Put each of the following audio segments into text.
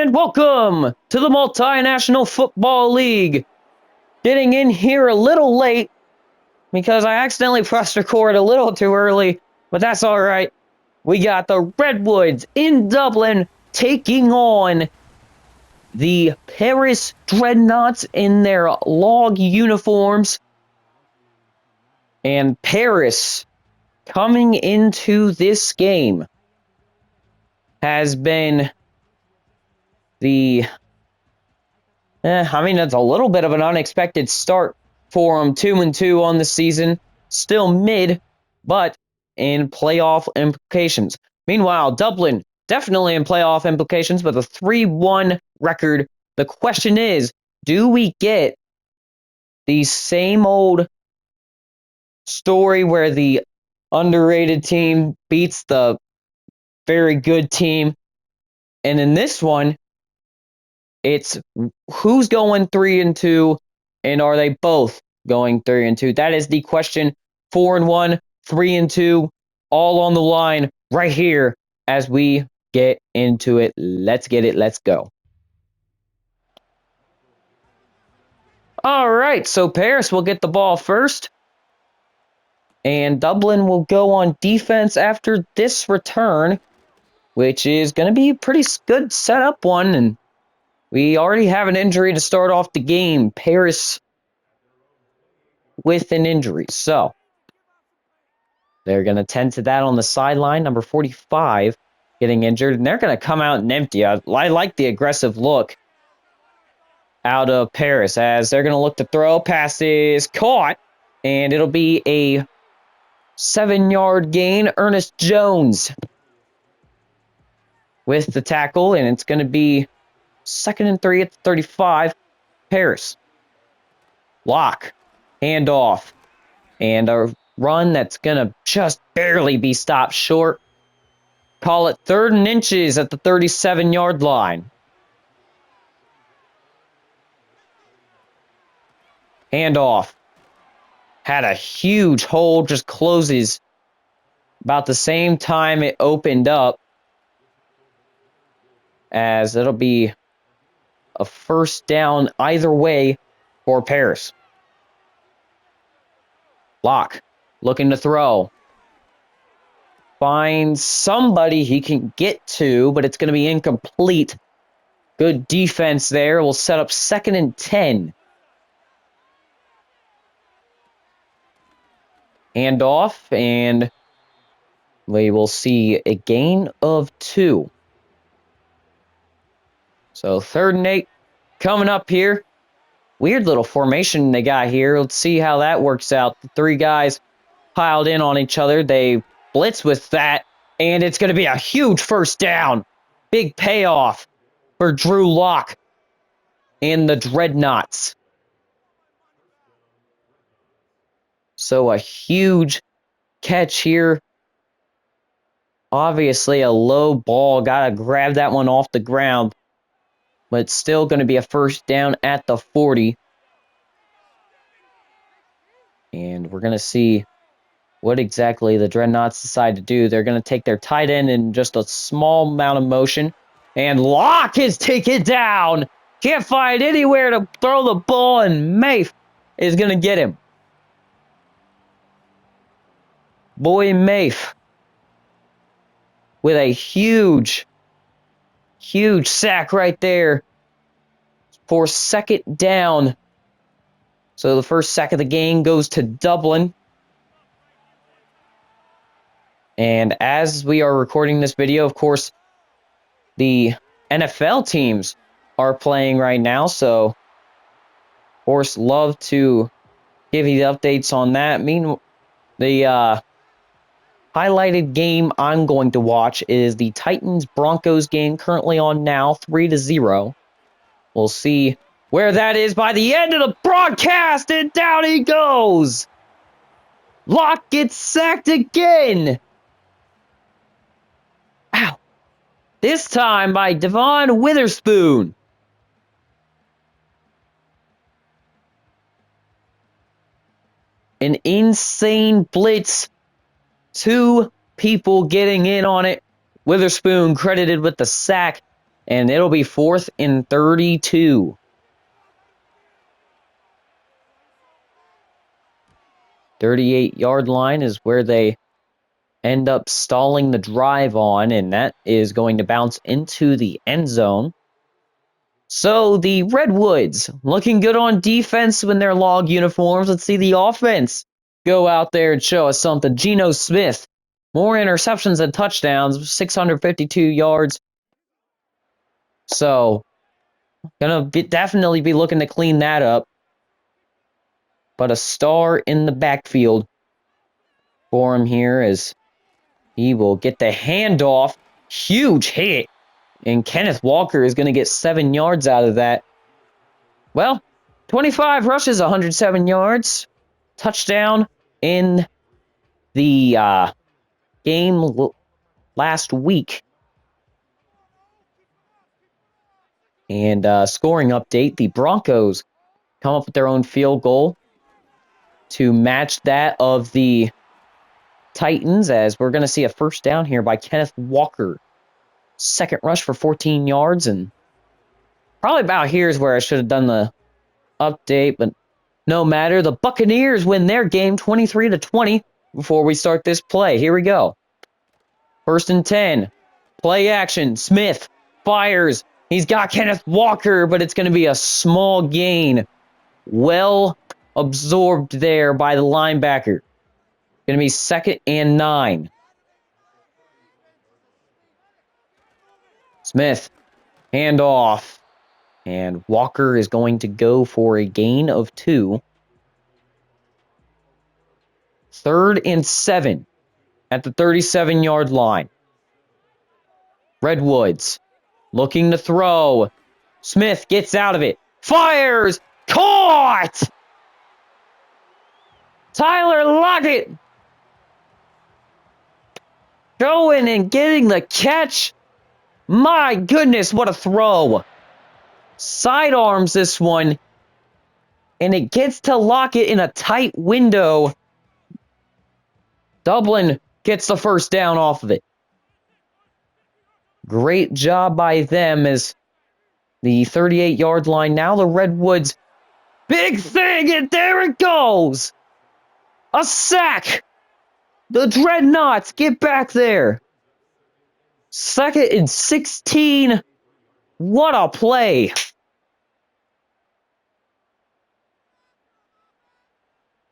And welcome to the Multinational Football League. Getting in here a little late because I accidentally pressed record a little too early, but that's all right. We got the Redwoods in Dublin taking on the Paris Dreadknots in their log uniforms. And Paris, coming into this game, has been it's a little bit of an unexpected start for them. 2-2 on the season. Still mid, but in playoff implications. Meanwhile, Dublin, definitely in playoff implications, with a 3-1 record. The question is, do we get the same old story where the underrated team beats the very good team? And in this one, it's who's going 3-2, and are they both going 3-2? That is the question. 4-1, 3-2, all on the line right here as we get into it. Let's get it. Let's go. All right, so Paris will get the ball first, and Dublin will go on defense after this return, which is going to be a pretty good setup one, and we already have an injury to start off the game. Paris with an injury, so they're going to tend to that on the sideline. Number 45 getting injured, and they're going to come out and empty. I like the aggressive look out of Paris as they're going to look to throw. Pass is caught, and it'll be a 7-yard gain. Ernest Jones with the tackle, and it's going to be 2nd and 3 at the 35. Paris. Lock. Handoff. And a run that's going to just barely be stopped short. Call it 3rd and inches at the 37-yard line. Handoff. Had a huge hole, just closes about the same time it opened up, as it'll be a first down either way for Paris. Lock. Looking to throw. Finds somebody he can get to, but it's going to be incomplete. Good defense there. We'll set up 2nd and 10. Handoff, and we will see a gain of 2. So 3rd and 8 coming up here. Weird little formation they got here. Let's see how that works out. The 3 guys piled in on each other. They blitz with that, and it's going to be a huge first down. Big payoff for Drew Lock and the Dreadknots. So a huge catch here. Obviously a low ball. Got to grab that one off the ground. But it's still going to be a first down at the 40. And we're going to see what exactly the Dreadknots decide to do. They're going to take their tight end in just a small amount of motion. And Locke is taken down. Can't find anywhere to throw the ball, and Mafe is going to get him. Boy Mafe with a huge sack right there for 2nd down. So the first sack of the game goes to Dublin. And as we are recording this video, of course, the NFL teams are playing right now. So, of course, love to give you the updates on that. Meanwhile, the highlighted game I'm going to watch is the Titans-Broncos game, currently on now, 3-0. We'll see where that is by the end of the broadcast, and down he goes. Locke gets sacked again. Ow. This time by Devon Witherspoon. An insane blitz. 2 people getting in on it. Witherspoon credited with the sack. And it'll be 4th and 32. "38-yard line is where they end up stalling the drive on, and that is going to bounce into the end zone. So the Redwoods looking good on defense in their log uniforms. Let's see the offense go out there and show us something. Geno Smith, more interceptions than touchdowns, 652 yards. So definitely be looking to clean that up. But a star in the backfield for him here as he will get the handoff. Huge hit. And Kenneth Walker is going to get 7 yards out of that. Well, 25 rushes, 107 yards. Touchdown in the game last week. And scoring update, the Broncos come up with their own field goal to match that of the Titans, as we're going to see a first down here by Kenneth Walker. Second rush for 14 yards, and probably about here is where I should have done the update, but no matter. The Buccaneers win their game 23-20 before we start this play. Here we go. 1st and 10. Play action. Smith fires. He's got Kenneth Walker, but it's going to be a small gain. Well absorbed there by the linebacker. Going to be 2nd and 9. Smith, handoff. And Walker is going to go for a gain of 2. 3rd and 7 at the 37-yard line. Redwoods looking to throw. Smith gets out of it. Fires! Caught! Tyler Lockett going and getting the catch. My goodness, what a throw. Sidearms this one. And it gets to Lockett in a tight window. Dublin gets the first down off of it. Great job by them as the 38-yard line. Now the Redwoods. Big thing, and there it goes. A sack. The Dreadknots get back there. 2nd and 16. What a play.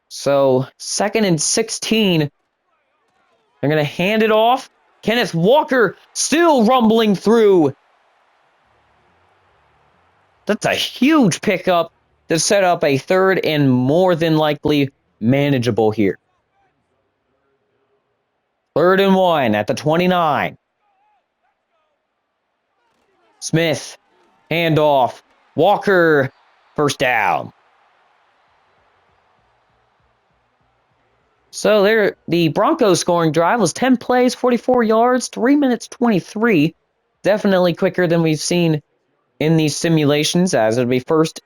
So 2nd and 16. They're going to hand it off. Kenneth Walker still rumbling through. That's a huge pickup to set up a 3rd and more than likely manageable here. 3rd and 1 at the 29. Smith, handoff. Walker, first down. So there, the Broncos scoring drive was 10 plays, 44 yards, 3 minutes 23. Definitely quicker than we've seen in these simulations, as it'll be 1st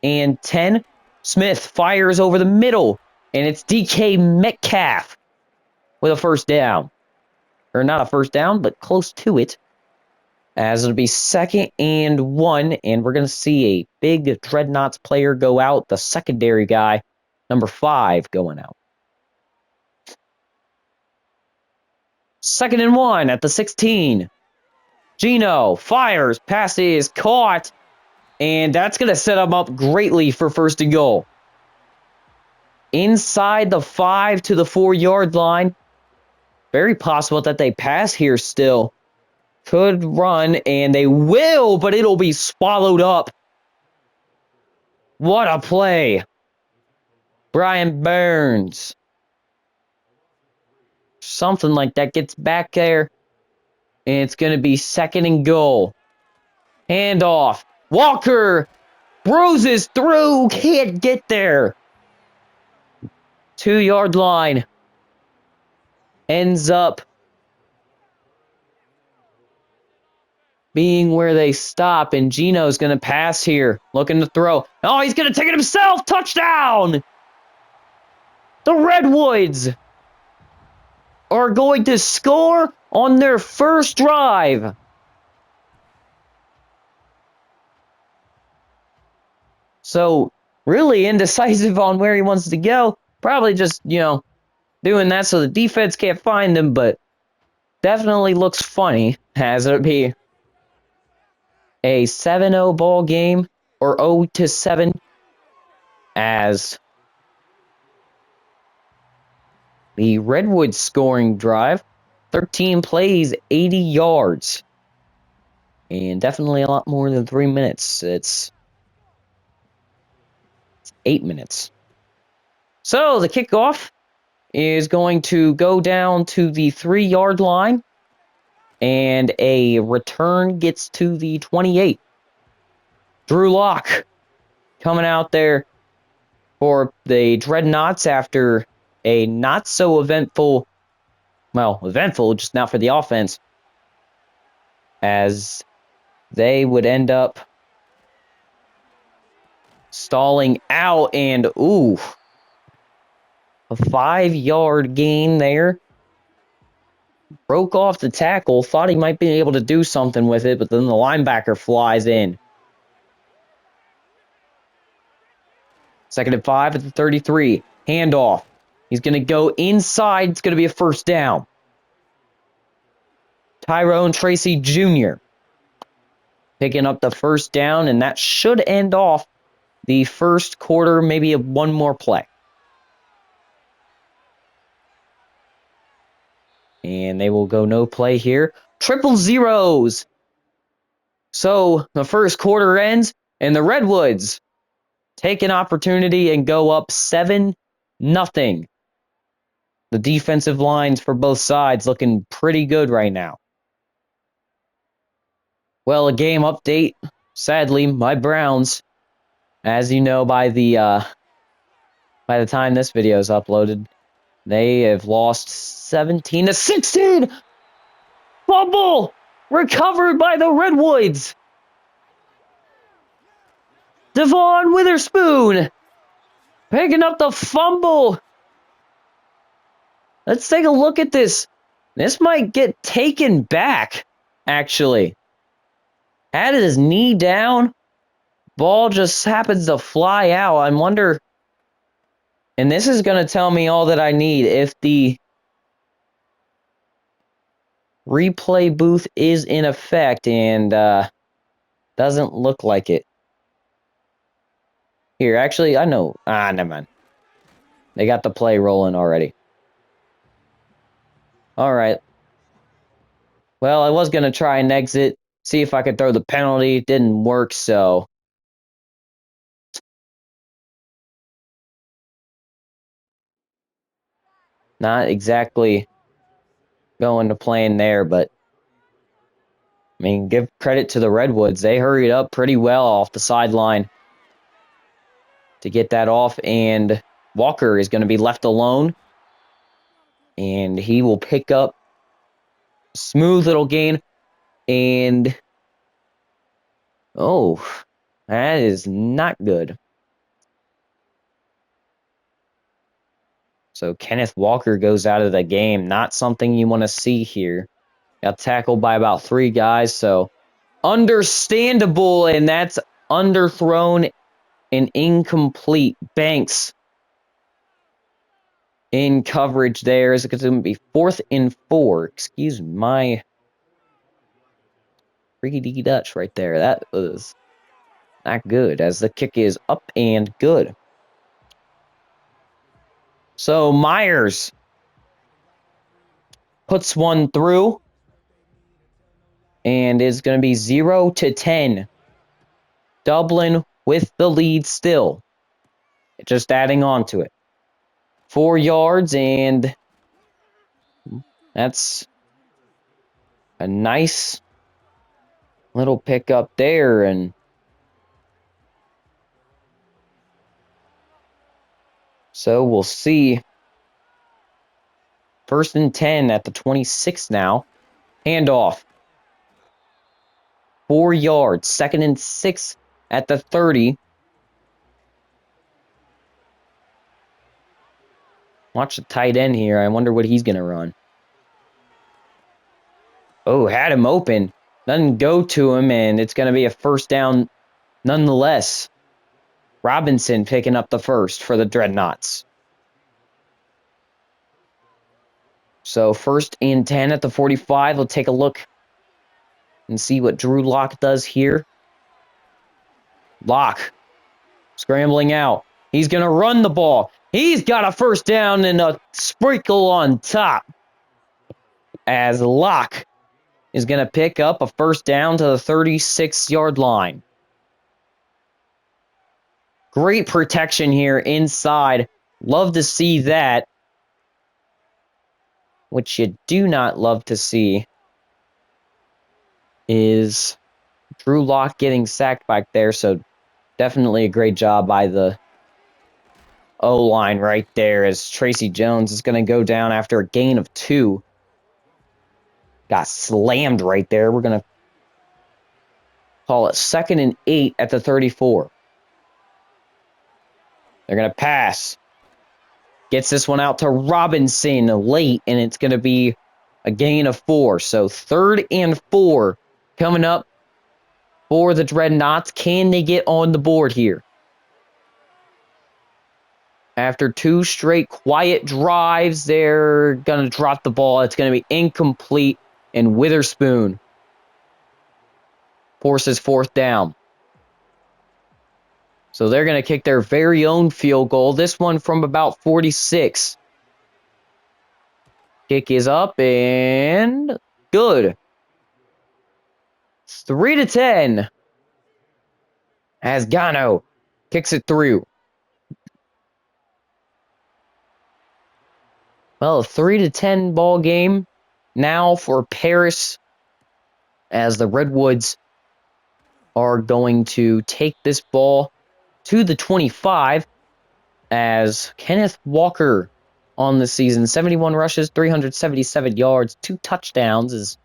and 10. Smith fires over the middle, and it's DK Metcalf with a first down. Or not a first down, but close to it. As it'll be 2nd and 1, and we're going to see a big Dreadnoughts player go out. The secondary guy, number 5, going out. 2nd and 1 at the 16. Geno fires, pass is caught, and that's going to set him up greatly for 1st and goal. Inside the 5 to the 4-yard line. Very possible that they pass here still. Could run, and they will, but it'll be swallowed up. What a play. Brian Burns. Something like that gets back there. And it's going to be 2nd and goal. Handoff. Walker bruises through. Can't get there. 2-yard line. Ends up being where they stop. And Geno's going to pass here. Looking to throw. Oh, he's going to take it himself. Touchdown. The Redwoods are going to score on their first drive. So, really indecisive on where he wants to go. Probably just, doing that so the defense can't find him, but definitely looks funny as it be a 7-0 ball game or 0-7 as the Redwoods scoring drive, 13 plays, 80 yards, and definitely a lot more than 3 minutes. It's 8 minutes. So the kickoff is going to go down to the 3-yard line, and a return gets to the 28. Drew Lock coming out there for the Dreadknots after a not so eventful, just now for the offense, as they would end up stalling out, and a 5-yard gain there. Broke off the tackle, thought he might be able to do something with it, but then the linebacker flies in. 2nd and 5 at the 33. Handoff. He's going to go inside. It's going to be a first down. Tyrone Tracy Jr. picking up the first down, and that should end off the first quarter, maybe one more play. And they will go no play here. Triple zeros. So the first quarter ends, and the Redwoods take an opportunity and go up 7-0. The defensive lines for both sides looking pretty good right now. Well, a game update. Sadly, my Browns, as you know by the time this video is uploaded, they have lost 17-16. Fumble recovered by the Redwoods. Devon Witherspoon picking up the fumble. Let's take a look at this. This might get taken back, actually. Had his knee down. Ball just happens to fly out. I wonder, and this is going to tell me all that I need, if the replay booth is in effect, and doesn't look like it. Here, actually, I know. Never mind. They got the play rolling already. All right. Well, I was going to try and exit, see if I could throw the penalty. Didn't work, so. Not exactly going to plan there, but I mean, give credit to the Redwoods. They hurried up pretty well off the sideline to get that off, and Walker is going to be left alone, and he will pick up a smooth little gain, and that is not good. So Kenneth Walker goes out of the game. Not something you want to see here. Got tackled by about 3 guys, so understandable, and that's underthrown and incomplete. Banks in coverage there. It's going to be 4th and 4. Excuse my freaky Dutch right there. That was not good, as the kick is up and good. So Myers puts one through, and is going to be 0-10. Dublin with the lead still. Just adding on to it. 4 yards, and that's a nice little pickup there. And so we'll see. 1st and 10 at the 26 now. Handoff. 4 yards. 2nd and 6 at the 30. Watch the tight end here. I wonder what he's going to run. Oh, had him open. Doesn't go to him, and it's going to be a first down nonetheless. Robinson picking up the first for the Dreadknots. So 1st and 10 at the 45. We'll take a look and see what Drew Lock does here. Lock scrambling out. He's going to run the ball. He's got a first down and a sprinkle on top. As Lock is going to pick up a first down to the 36-yard line. Great protection here inside. Love to see that. What you do not love to see is Drew Lock getting sacked back there. So definitely a great job by the O-line right there, as Tracy Jones is going to go down after a gain of 2. Got slammed right there. We're going to call it 2nd and 8 at the 34. They're going to pass. Gets this one out to Robinson late, and it's going to be a gain of 4. So 3rd and 4 coming up for the Dreadknots. Can they get on the board here? After 2 straight quiet drives, they're going to drop the ball. It's going to be incomplete, and Witherspoon forces 4th down. So they're going to kick their very own field goal. This one from about 46. Kick is up and good. 3-10. As Gano kicks it through. Well, a 3-10 ball game now for Paris, as the Redwoods are going to take this ball to the 25, as Kenneth Walker on the season, 71 rushes, 377 yards, 2 touchdowns, as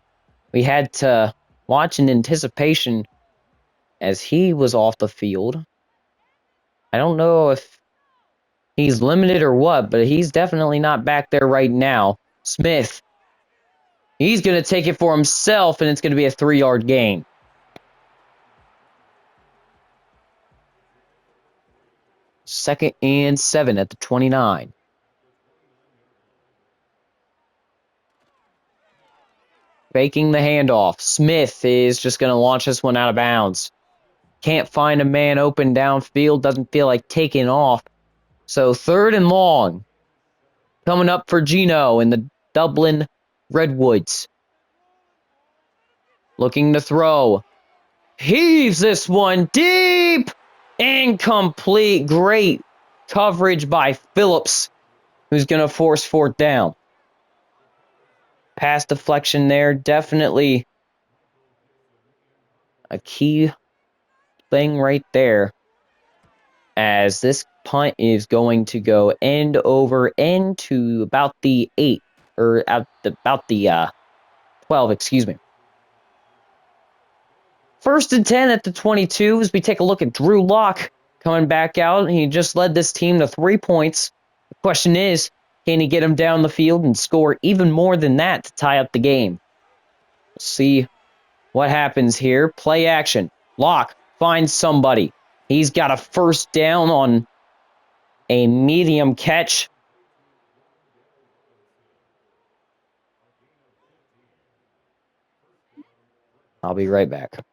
we had to watch in anticipation as he was off the field. I don't know if he's limited or what, but he's definitely not back there right now. Smith, he's going to take it for himself, and it's going to be a 3-yard gain. Second and 7 at the 29. Faking the handoff. Smith is just going to launch this one out of bounds. Can't find a man open downfield. Doesn't feel like taking off. So 3rd and long. Coming up for Gino in the Dublin Redwoods. Looking to throw. Heaves this one deep. Incomplete. Great coverage by Phillips, who's going to force 4th down. Pass deflection there. Definitely a key thing right there, as this punt is going to go end over into about the 8, or about the 12, excuse me. 1st and 10 at the 22 as we take a look at Drew Lock coming back out. He just led this team to 3 points. The question is, can he get him down the field and score even more than that to tie up the game? We'll see what happens here. Play action. Lock finds somebody. He's got a first down on a medium catch. I'll be right back.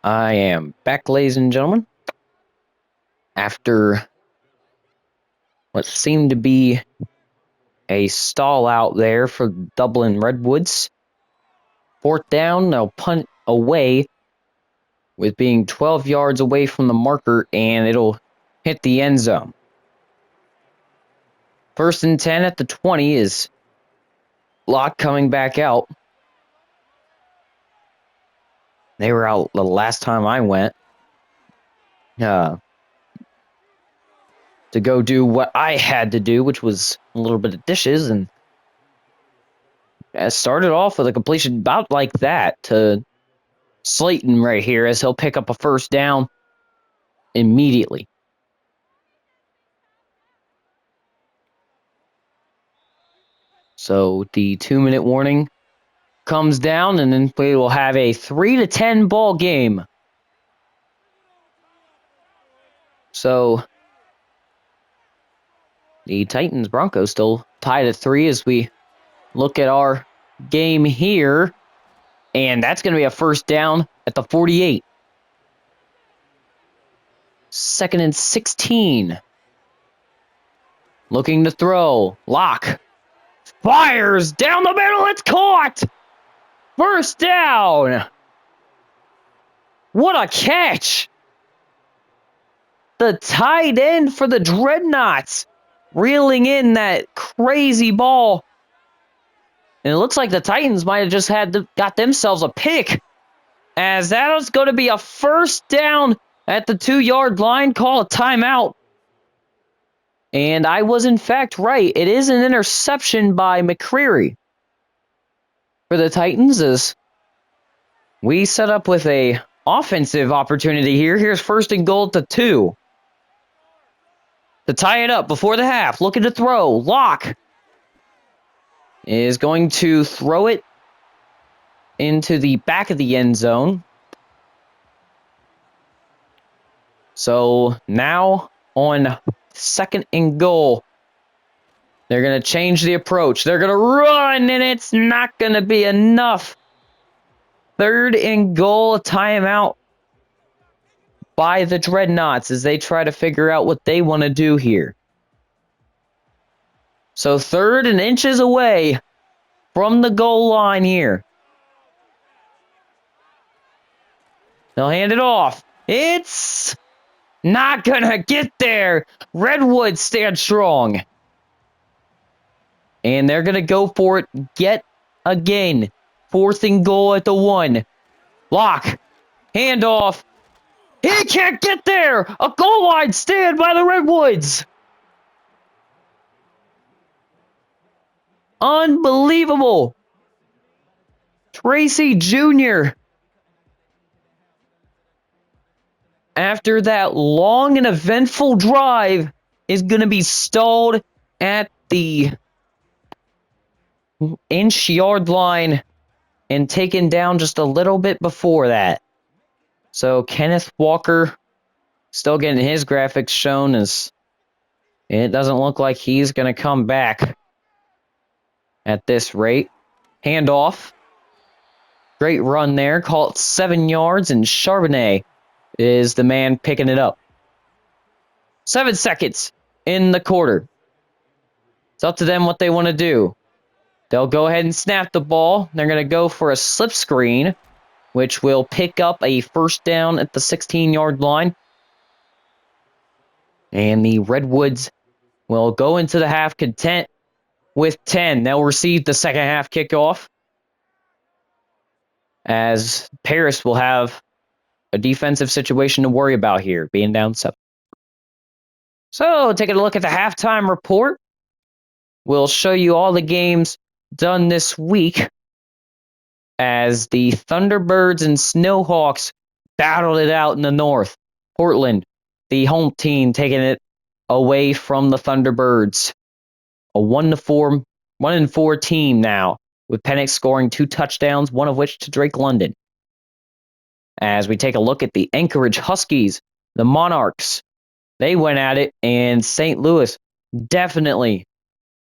I am back, ladies and gentlemen, after what seemed to be a stall out there for Dublin Redwoods. Fourth down, they'll punt away with being 12 yards away from the marker, and it'll hit the end zone. 1st and 10 at the 20 is Locke coming back out. They were out the last time I went. To go do what I had to do, which was a little bit of dishes, and started off with a completion about like that to Slayton right here as he'll pick up a 1st down immediately. So the 2-minute warning comes down, and then we will have a 3-10 ball game. So the Titans Broncos still tied at 3 as we look at our game here. And that's going to be a 1st down at the 48. 2nd and 16. Looking to throw. Locke fires down the middle. It's caught. 1st down. What a catch. The tight end for the Dreadknots reeling in that crazy ball. And it looks like the Titans might have just got themselves a pick, as that is going to be a 1st down at the 2-yard line. Call a timeout. And I was in fact right. It is an interception by McCreary for the Titans as we set up with a offensive opportunity here. Here's 1st and goal at the 2. To tie it up before the half, looking to throw. Locke is going to throw it into the back of the end zone. So now on 2nd and goal, they're going to change the approach. They're going to run, and it's not going to be enough. 3rd and goal, a timeout by the Dreadknots as they try to figure out what they want to do here. So 3rd and inches away from the goal line here. They'll hand it off. It's not going to get there. Redwoods stand strong. And they're going to go for it yet again. 4th and goal at the 1. Locke. Handoff. He can't get there. A goal line stand by the Redwoods. Unbelievable. Tracy Jr. after that long and eventful drive is going to be stalled at the inch-yard line and taken down just a little bit before that. So Kenneth Walker still getting his graphics shown as it doesn't look like he's going to come back at this rate. Handoff. Great run there. Call it 7 yards, and Charbonnet is the man picking it up. 7 seconds in the quarter. It's up to them what they want to do. They'll go ahead and snap the ball. They're going to go for a slip screen, which will pick up a 1st down at the 16-yard line. And the Redwoods will go into the half content with 10. They'll receive the second half kickoff, as Paris will have a defensive situation to worry about here, being down 7. So, taking a look at the halftime report, we'll show you all the games done this week as the Thunderbirds and Snowhawks battled it out in the north. Portland, the home team, taking it away from the Thunderbirds. A 1-4 team now, with Penix scoring 2 touchdowns, one of which to Drake London. As we take a look at the Anchorage Huskies, the Monarchs, they went at it, and St. Louis definitely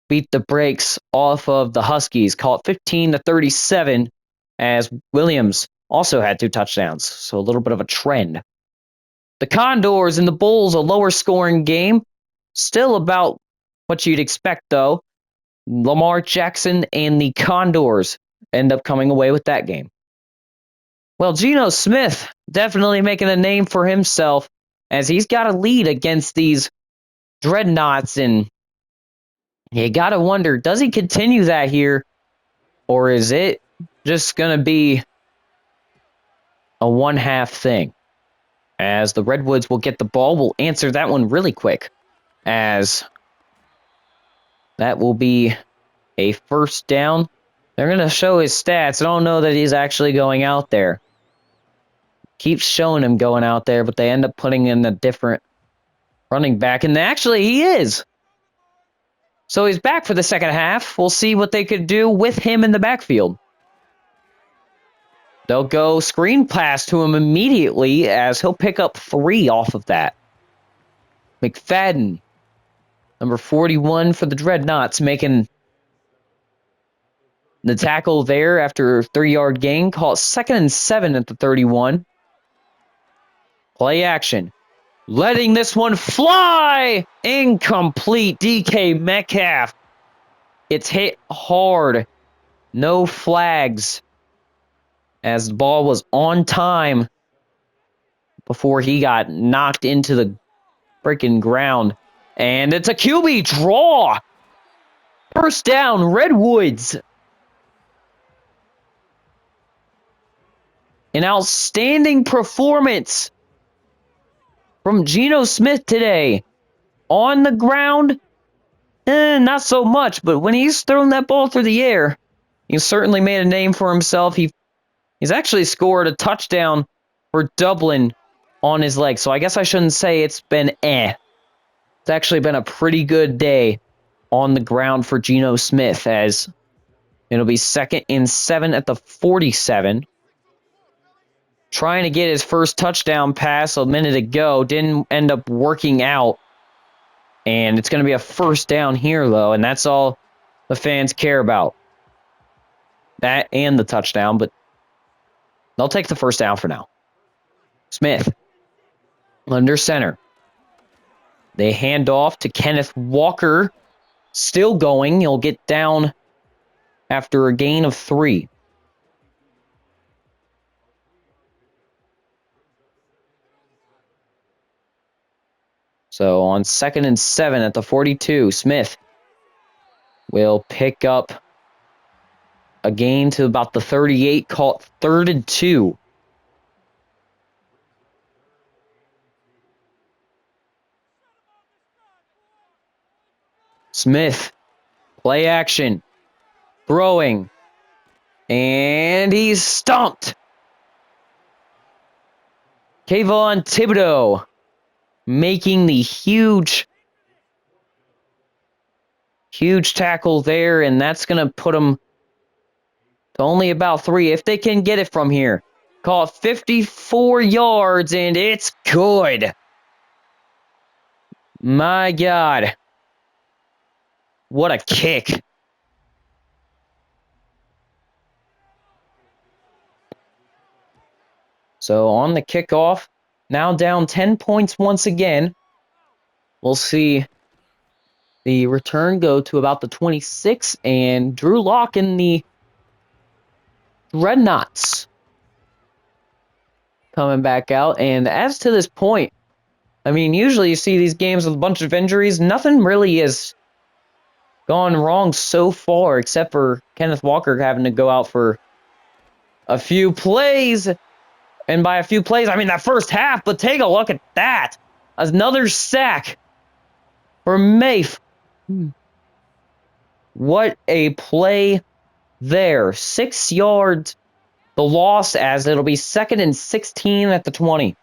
beat the brakes off of the Huskies, caught 15-37, as Williams also had 2 touchdowns, so a little bit of a trend. The Condors and the Bulls, a lower scoring game. Still about what you'd expect, though. Lamar Jackson and the Condors end up coming away with that game. Well, Geno Smith definitely making a name for himself as he's got a lead against these Dreadknots, and you got to wonder, does he continue that here, or is it just going to be a one-half thing? As the Redwoods will get the ball, we'll answer that one really quick, as that will be a first down. They're going to show his stats. I don't know that he's actually going out there. Keeps showing him going out there, but they end up putting in a different running back, and actually he is. So he's back for the second half. We'll see what they could do with him in the backfield. They'll go screen pass to him immediately as he'll pick up 3 off of that. McFadden, number 41 for the Dreadknots, making the tackle there after a 3-yard gain. Call it 2nd and 7 at the 31. Play action. Letting this one fly. Incomplete. DK Metcalf. It's hit hard. No flags, as the ball was on time before he got knocked into the freaking ground. And it's a QB draw. First down, Redwoods. An outstanding performance from Geno Smith today. On the ground, not so much, but when he's thrown that ball through the air, he's certainly made a name for himself. He's actually scored a touchdown for Dublin on his leg, so I guess I shouldn't say it's been It's actually been a pretty good day on the ground for Geno Smith, as it'll be 2nd and 7 at the 47. Trying to get his first touchdown pass a minute ago. Didn't end up working out. And it's going to be a first down here, though, and that's all the fans care about. That and the touchdown, but they'll take the first down for now. Smith, under center. They hand off to Kenneth Walker. Still going. He'll get down after a gain of 3. So on 2nd and 7 at the 42, Smith will pick up a gain to about the 38, call it 3rd and 2. Smith, play action, throwing, and he's stumped. Kayvon Thibodeau making the huge tackle there, and that's going to put him to only about 3 if they can get it from here. Call it 54 yards, and it's good. My God. What a kick. So on the kickoff, now down 10 points once again. We'll see the return go to about the 26, and Drew Lock in the Dreadknots coming back out. And as to this point, I mean, usually you see these games with a bunch of injuries. Nothing really has gone wrong so far, except for Kenneth Walker having to go out for a few plays. And by a few plays, I mean that first half, but take a look at that. Another sack for Mafe. What a play there. 6 yards, the loss, as it'll be 2nd and 16 at the 20.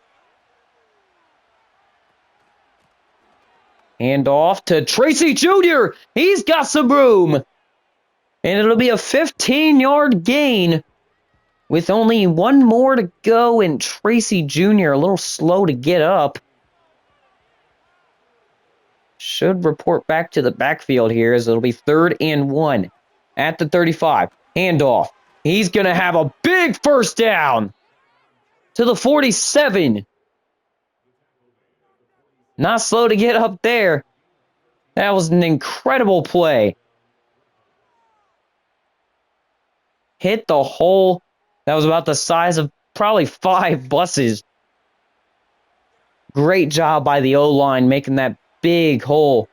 Hand off to Tracy Jr. He's got some room. And it'll be a 15-yard gain with only 1 more to go, and Tracy Jr. a little slow to get up. Should report back to the backfield here, as it'll be 3rd and 1 at the 35. Handoff. He's going to have a big first down. to the 47. Not slow to get up there. That was an incredible play. Hit the hole. That was about the size of probably 5 buses. Great job by the O-line making that big hole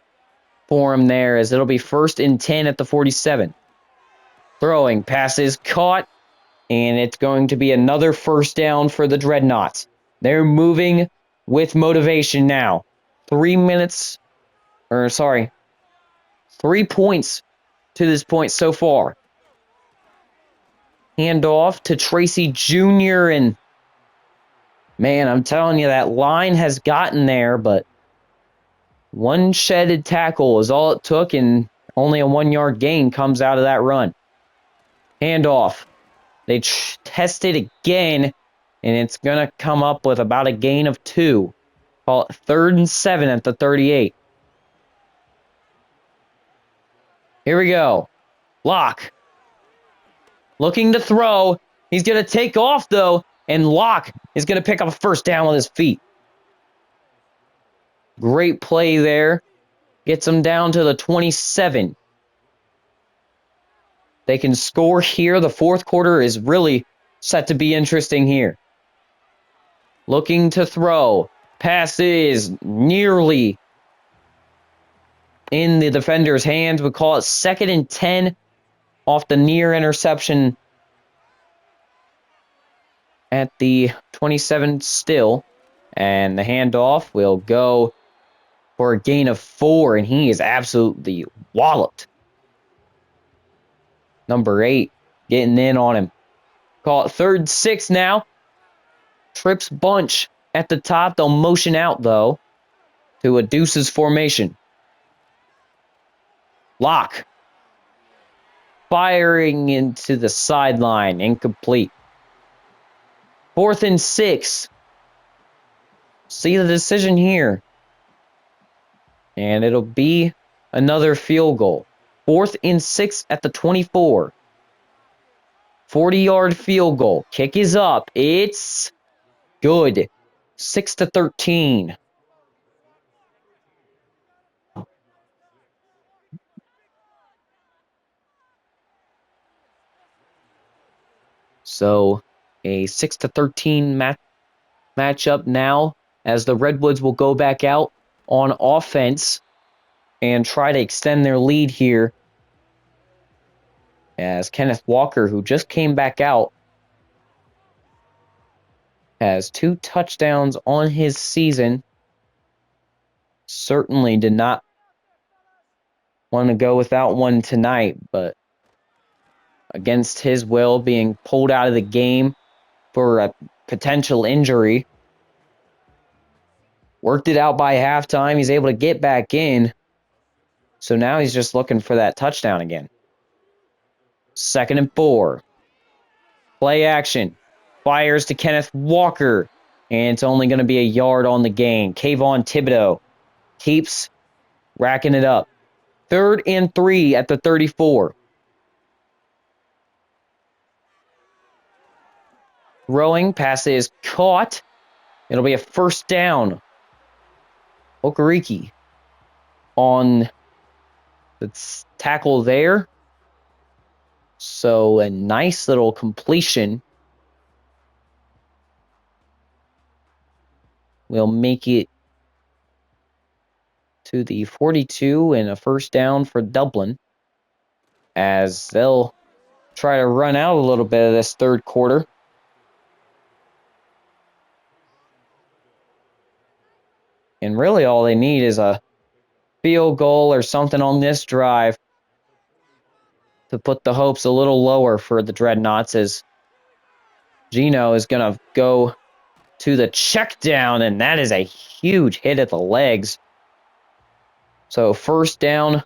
for him there, as it'll be 1st and 10 at the 47. Throwing passes caught, and it's going to be another 1st down for the Dreadknots. They're moving with motivation now. 3 points to this point so far. Handoff to Tracy Jr. And man, I'm telling you, that line has gotten there, but one shedded tackle is all it took, and only a 1-yard gain comes out of that run. Handoff. They test it again, and it's going to come up with about a gain of 2. Call it 3rd and 7 at the 38. Here we go. Locke. Looking to throw. He's going to take off, though, and Locke is going to pick up a 1st down with his feet. Great play there. Gets them down to the 27. They can score here. The 4th quarter is really set to be interesting here. Looking to throw. Pass is nearly in the defender's hands. We call it 2nd and 10 off the near interception at the 27 still. And the handoff will go for a gain of 4, and he is absolutely walloped. Number 8 getting in on him. Call it 3rd and 6 now. Trips bunch at the top. They'll motion out, though, to a deuces formation. Locke. Firing into the sideline. Incomplete. 4th and 6. See the decision here. And it'll be another field goal. 4th and 6 at the 24. 40-yard field goal. Kick is up. It's good. 6-13. So a 6-13 matchup now, as the Redwoods will go back out on offense and try to extend their lead here, as Kenneth Walker, who just came back out, has 2 touchdowns on his season. Certainly did not want to go without one tonight, but against his will, being pulled out of the game for a potential injury, worked it out by halftime. He's able to get back in. So now he's just looking for that touchdown again. 2nd and 4. Play action. Fires to Kenneth Walker. And it's only going to be a yard on the gain. Kayvon Thibodeau keeps racking it up. 3rd and 3 at the 34. Throwing. Pass is caught. It'll be a 1st down. Okereke on the tackle there. So a nice little completion. We'll make it to the 42 and a 1st down for Dublin, as they'll try to run out a little bit of this 3rd quarter. And really all they need is a field goal or something on this drive to put the hopes a little lower for the Dreadknots, as Gino is going to go to the check down, and that is a huge hit at the legs. So 1st down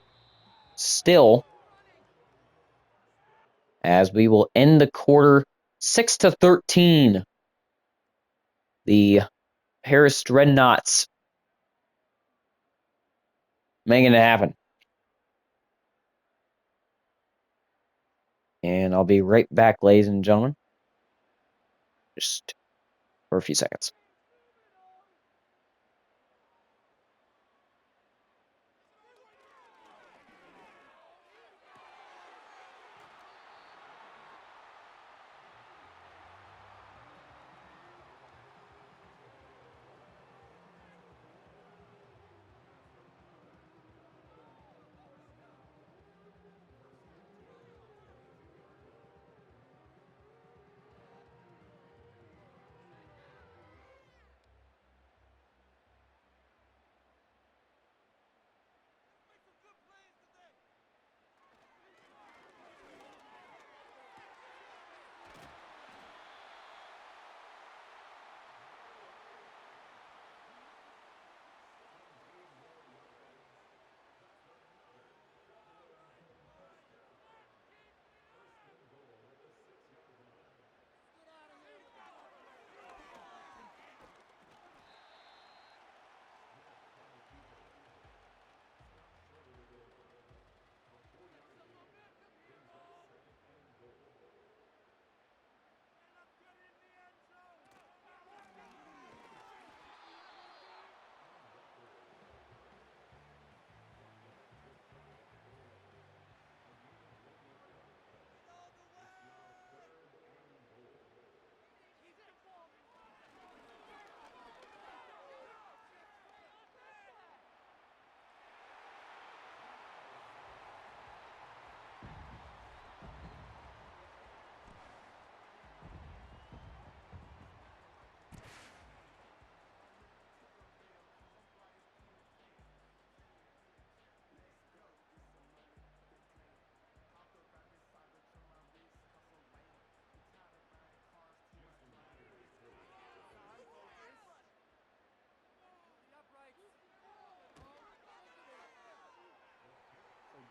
still, as we will end the quarter 6-13. The Harris Dreadknots making it happen. And I'll be right back, ladies and gentlemen. Just for a few seconds.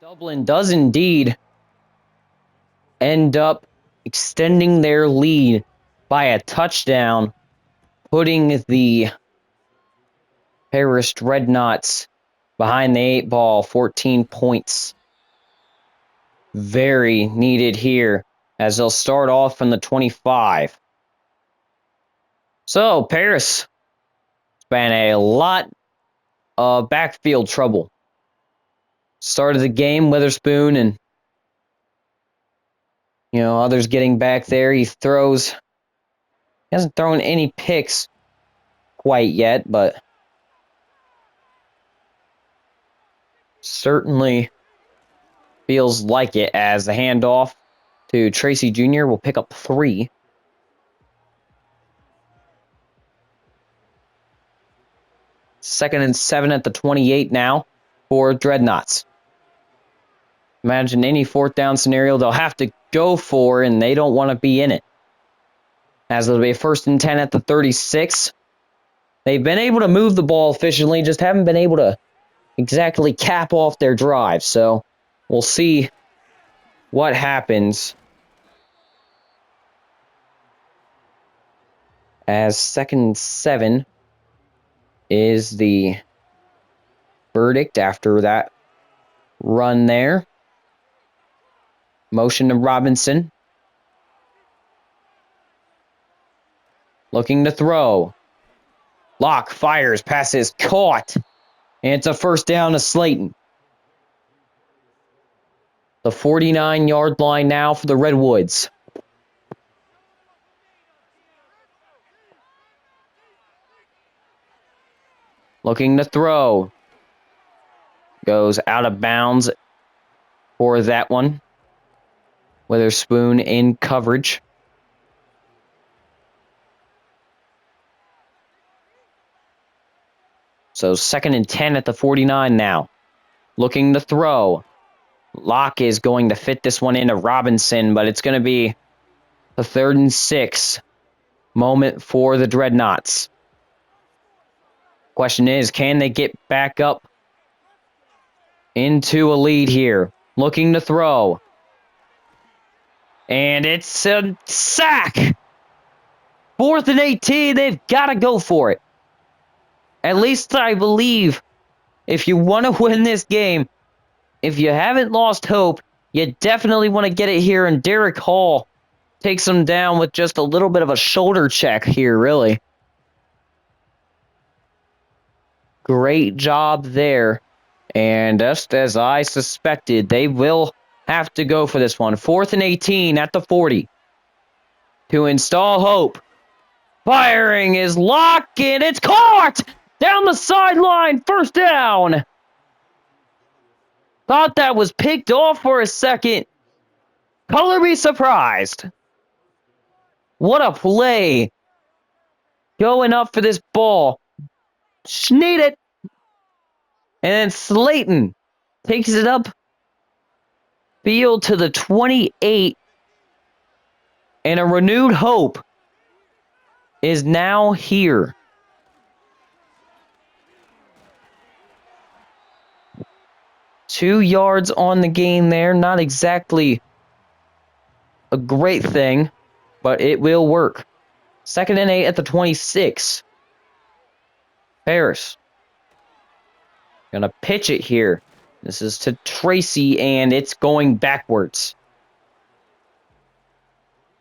Dublin does indeed end up extending their lead by a touchdown, putting the Paris Dreadknots behind the 8 ball, 14 points. Very needed here as they'll start off from the 25. So, Paris, it's been a lot of backfield trouble. Start of the game, Witherspoon and others getting back there. He hasn't thrown any picks quite yet, but certainly feels like it as the handoff to Tracy Jr. will pick up 3. Second and 7 at the 28 now for Dreadknots. Imagine any 4th down scenario they'll have to go for, and they don't want to be in it. As it'll be a 1st and 10 at the 36. They've been able to move the ball efficiently, just haven't been able to exactly cap off their drive. So we'll see what happens as 2nd and 7 is the verdict after that run there. Motion to Robinson. Looking to throw. Locke fires, pass is caught. And it's a 1st down to Slayton. The 49-yard line now for the Redwoods. Looking to throw. Goes out of bounds for that one. Witherspoon in coverage. So 2nd and 10 at the 49 now. Looking to throw. Locke is going to fit this one into Robinson, but it's going to be a 3rd and 6 moment for the Dreadknots. Question is, can they get back up into a lead here? Looking to throw. And it's a sack. 4th and 18, they've got to go for it. At least I believe if you want to win this game, if you haven't lost hope, you definitely want to get it here. And Derek Hall takes them down with just a little bit of a shoulder check here, really. Great job there. And just as I suspected, they will have to go for this one. 4th and 18 at the 40. To install hope. Firing is locked, and it's caught! Down the sideline, first down! Thought that was picked off for a second. Color me surprised. What a play. Going up for this ball. Sneed it. And then Slayton takes it up field to the 28. And a renewed hope is now here. Two yards on the game there. Not exactly a great thing, but it will work. 2nd and 8 at the 26. Harris. Gonna pitch it here. This is to Tracy, and it's going backwards.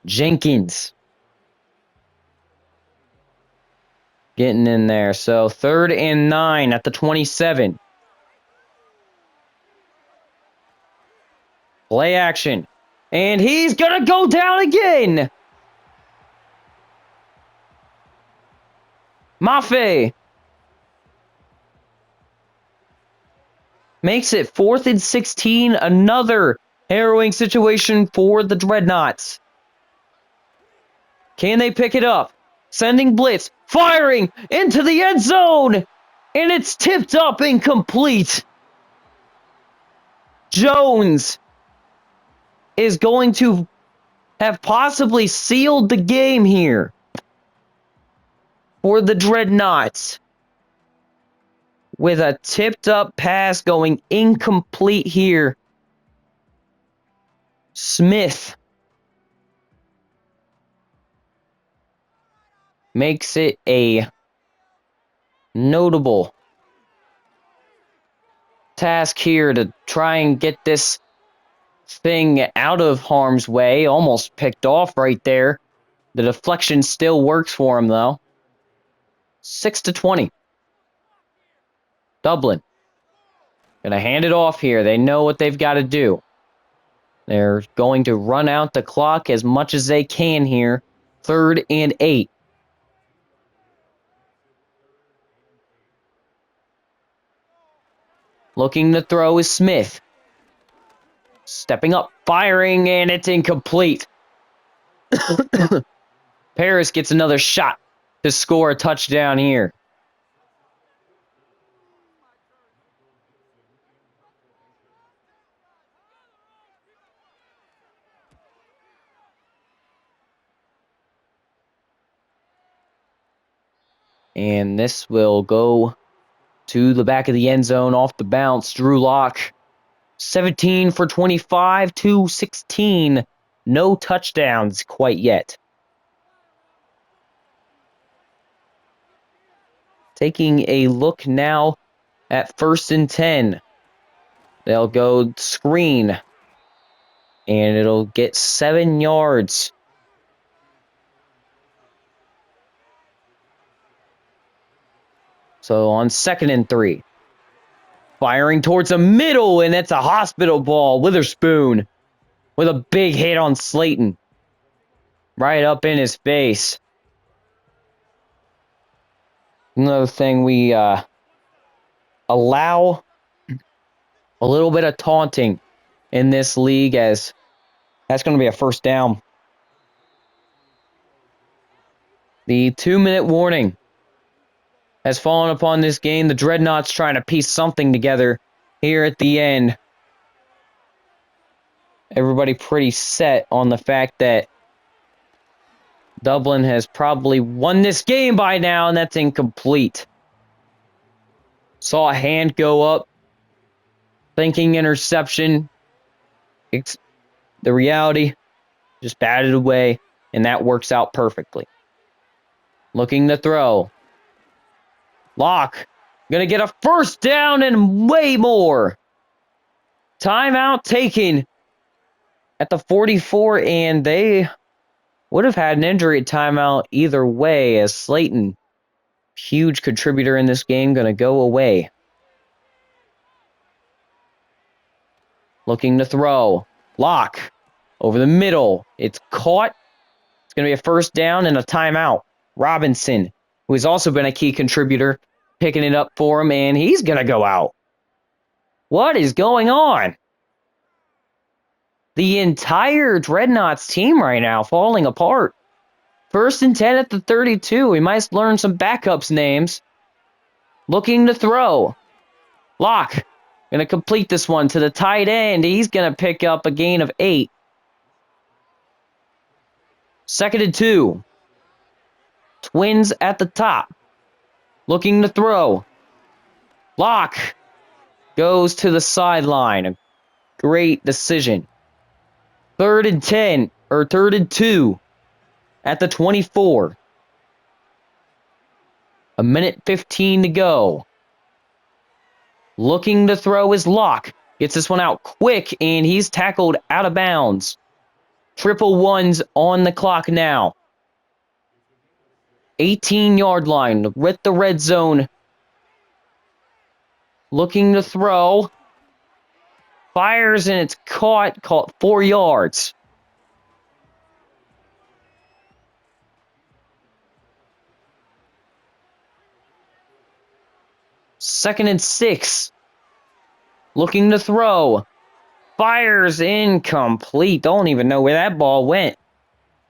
Jenkins. Getting in there. So 3rd and 9 at the 27. Play action. And he's gonna go down again. Mafe. Makes it 4th and 16. Another harrowing situation for the Dreadknots. Can they pick it up? Sending blitz. Firing into the end zone. And it's tipped up incomplete. Jones is going to have possibly sealed the game here for the Dreadknots. With a tipped up pass going incomplete here. Smith makes it a notable task here to try and get this thing out of harm's way. Almost picked off right there. The deflection still works for him, though. 6-20. Dublin. Gonna hand it off here. They know what they've got to do. They're going to run out the clock as much as they can here. 3rd and 8. Looking to throw is Smith. Stepping up, firing, and it's incomplete. Paris gets another shot to score a touchdown here. And this will go to the back of the end zone off the bounce. Drew Lock, 17 for 25, 216. No touchdowns quite yet. Taking a look now at 1st and 10. They'll go screen. And it'll get 7 yards. So on 2nd and 3. Firing towards the middle, and it's a hospital ball. Witherspoon with a big hit on Slayton. Right up in his face. Another thing, we allow a little bit of taunting in this league, as that's going to be a first down. The 2-minute warning has fallen upon this game. The Dreadknots trying to piece something together here at the end. Everybody pretty set on the fact that Dublin has probably won this game by now, and that's incomplete. Saw a hand go up, thinking interception. It's the reality, just batted away, and that works out perfectly. Looking to throw. Locke, gonna get a first down and way more. Timeout taken at the 44, and they would have had an injury timeout either way, as Slayton huge contributor in this game going to go away. Looking to throw. Lock. Over the middle. It's caught. It's going to be a first down and a timeout. Robinson, who has also been a key contributor, picking it up for him, and he's going to go out. What is going on? The entire Dreadknots team right now falling apart. 1st and 10 at the 32. We might learn some backups names. Looking to throw. Lock. Going to complete this one to the tight end. He's going to pick up a gain of 8. 2nd and 2. Twins at the top. Looking to throw. Lock. Goes to the sideline. A great decision. 3rd and 10. Or 3rd and 2. At the 24. A minute 15 to go. Looking to throw his Lock. Gets this one out quick, and he's tackled out of bounds. 111s on the clock now. 18-yard line with the red zone. Looking to throw. Fires, and it's caught 4 yards. Second and 6. Looking to throw. Fires, incomplete. Don't even know where that ball went.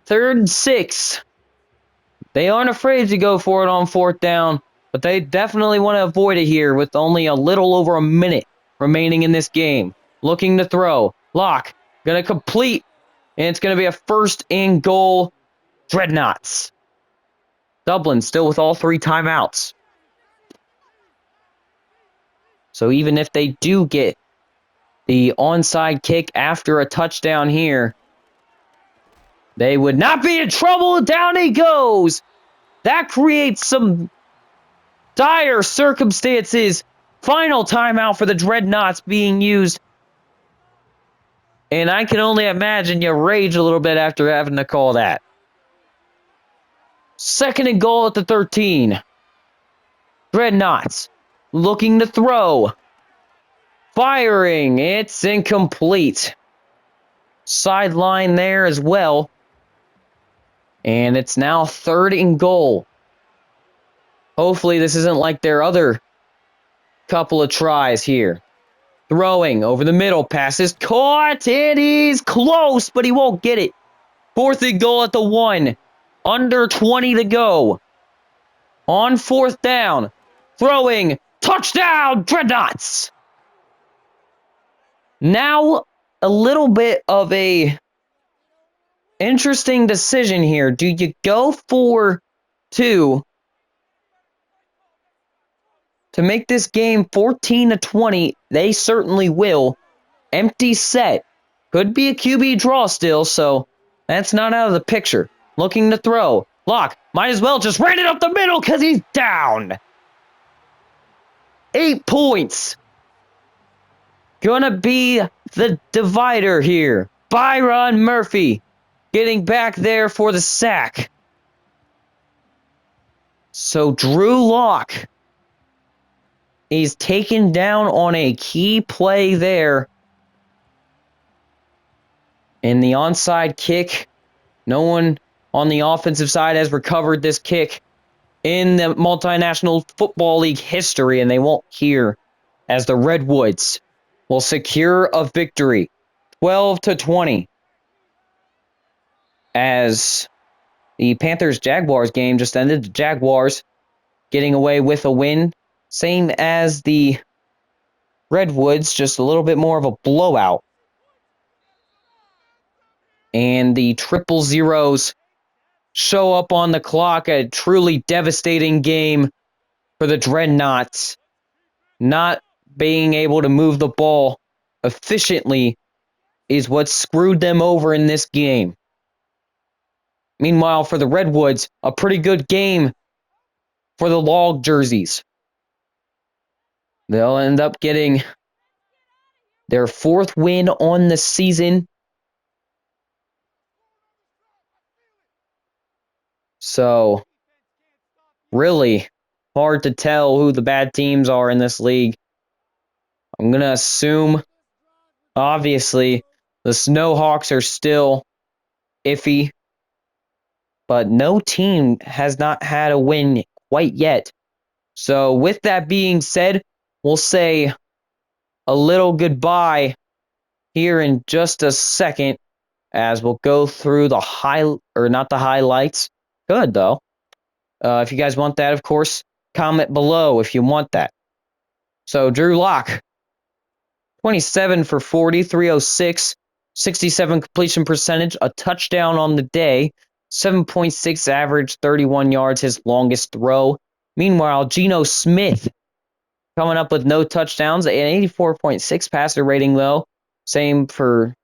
3rd and 6. They aren't afraid to go for it on 4th down, but they definitely want to avoid it here with only a little over a minute remaining in this game. Looking to throw. Lock. Going to complete. And it's going to be a 1st and goal. Dreadknots. Dublin still with all 3 timeouts. So even if they do get the onside kick after a touchdown here, they would not be in trouble. Down he goes. That creates some dire circumstances. Final timeout for the Dreadknots being used. And I can only imagine you rage a little bit after having to call that. 2nd and goal at the 13. Dreadknots looking to throw. Firing. It's incomplete. Sideline there as well. And it's now 3rd and goal. Hopefully this isn't like their other couple of tries here. Throwing over the middle. Pass is caught. It is close, but he won't get it. 4th and goal at the 1. Under 20 to go. On 4th down. Throwing. Touchdown, Dreadknots! Now, a little bit of a interesting decision here. Do you go for 2 to make this game 14-20? They certainly will. Empty set. Could be a QB draw still, so that's not out of the picture. Looking to throw. Lock. Might as well just ran it up the middle because he's down. 8 points. Gonna be the divider here. Byron Murphy getting back there for the sack. So Drew Lock is taken down on a key play there. And the onside kick, no one on the offensive side has recovered this kick in the Multinational Football League history, and they won't here as the Redwoods will secure a victory, 12-20, as the Panthers-Jaguars game just ended. The Jaguars getting away with a win, same as the Redwoods, just a little bit more of a blowout. And the 000s show up on the clock, a truly devastating game for the Dreadknots. Not being able to move the ball efficiently is what screwed them over in this game. Meanwhile, for the Redwoods, a pretty good game for the log jerseys. They'll end up getting their 4th win on the season. So, really, hard to tell who the bad teams are in this league. I'm going to assume, obviously, the Snowhawks are still iffy, but no team has not had a win quite yet. So with that being said, we'll say a little goodbye here in just a second as we'll go through not the highlights. Good though. If you guys want that, of course, comment below if you want that. So Drew Lock, 27 for 40, 306, 67 completion percentage, a touchdown on the day, 7.6 average, 31 yards, his longest throw. Meanwhile, Geno Smith coming up with no touchdowns, an 84.6 passer rating though. Same for,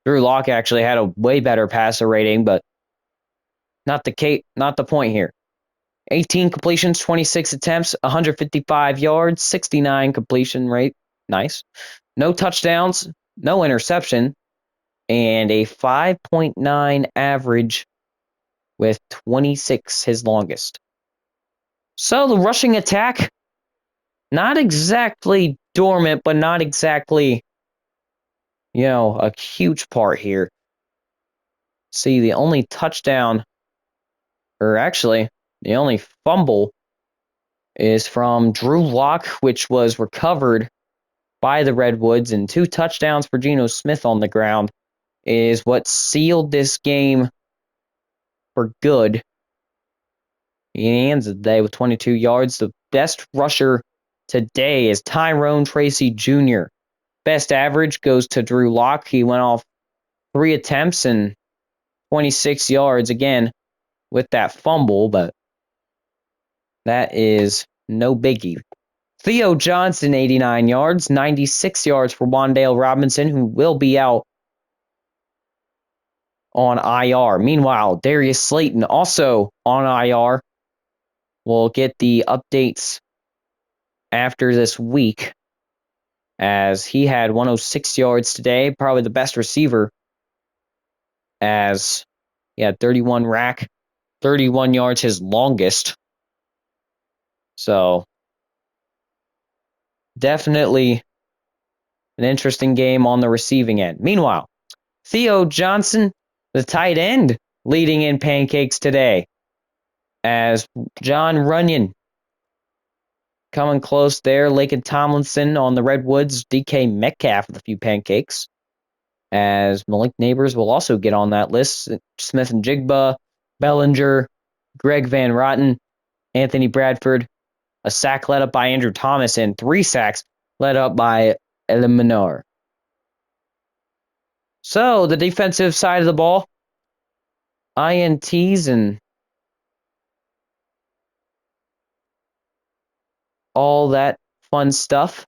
Drew Lock actually had a way better passer rating, but not the point here. 18 completions, 26 attempts, 155 yards, 69 completion rate. Nice. No touchdowns, no interception, and a 5.9 average with 26, his longest. So the rushing attack, not exactly dormant, but not exactly, a huge part here. See, the only touchdown, or actually, the only fumble is from Drew Lock, which was recovered by the Redwoods, and 2 touchdowns for Geno Smith on the ground is what sealed this game for good. He ends the day with 22 yards. The best rusher today is Tyrone Tracy Jr. Best average goes to Drew Lock. He went off 3 attempts and 26 yards again with that fumble, but that is no biggie. Theo Johnson, 89 yards, 96 yards for Wan'Dale Robinson, who will be out on IR. Meanwhile, Darius Slayton, also on IR. We'll get the updates after this week, as he had 106 yards today, probably the best receiver, as he had 31 rack, 31 yards, his longest. So definitely an interesting game on the receiving end. Meanwhile, Theo Johnson, the tight end, leading in pancakes today, as John Runyon coming close there. Lakin Tomlinson on the Redwoods, DK Metcalf with a few pancakes, as Malik Neighbors will also get on that list. Smith and Jigba, Bellinger, Greg Van Rotten, Anthony Bradford, a sack led up by Andrew Thomas, and 3 sacks led up by Eliminar. So the defensive side of the ball, INTs and all that fun stuff.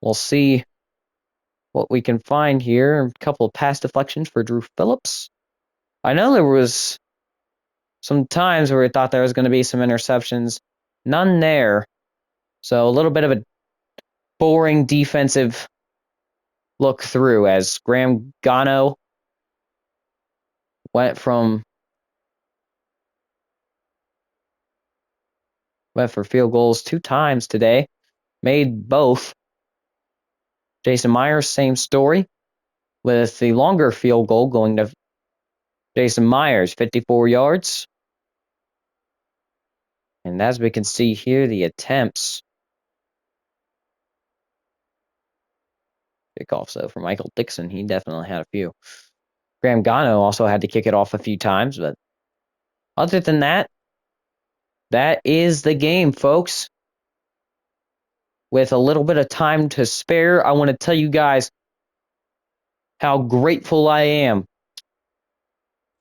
We'll see what we can find here. A couple of pass deflections for Drew Phillips. I know there was some times where we thought there was going to be some interceptions. None there. So a little bit of a boring defensive look through, as Graham Gano went for field goals 2 times today. Made both. Jason Myers, same story, with the longer field goal going to Jason Myers, 54 yards. And as we can see here, the attempts. Kickoffs, though, for Michael Dixon. He definitely had a few. Graham Gano also had to kick it off a few times, but other than that, that is the game, folks. With a little bit of time to spare, I want to tell you guys how grateful I am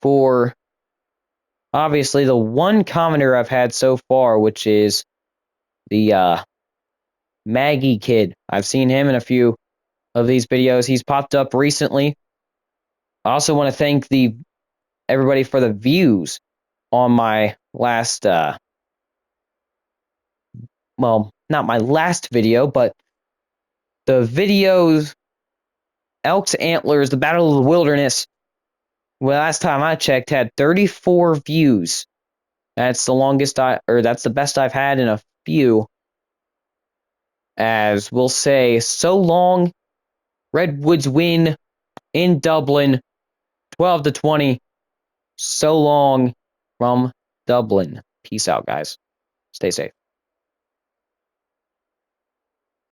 for, obviously, the one commenter I've had so far, which is the Maggie kid. I've seen him in a few of these videos. He's popped up recently. I also want to thank everybody for the views on my last, not my last video, but the videos, Elks Antlers, the Battle of the Wilderness, well, last time I checked, had 34 views. That's that's the best I've had in a few. As we'll say, so long. Redwoods win in Dublin, 12-20. So long from Dublin. Peace out, guys. Stay safe.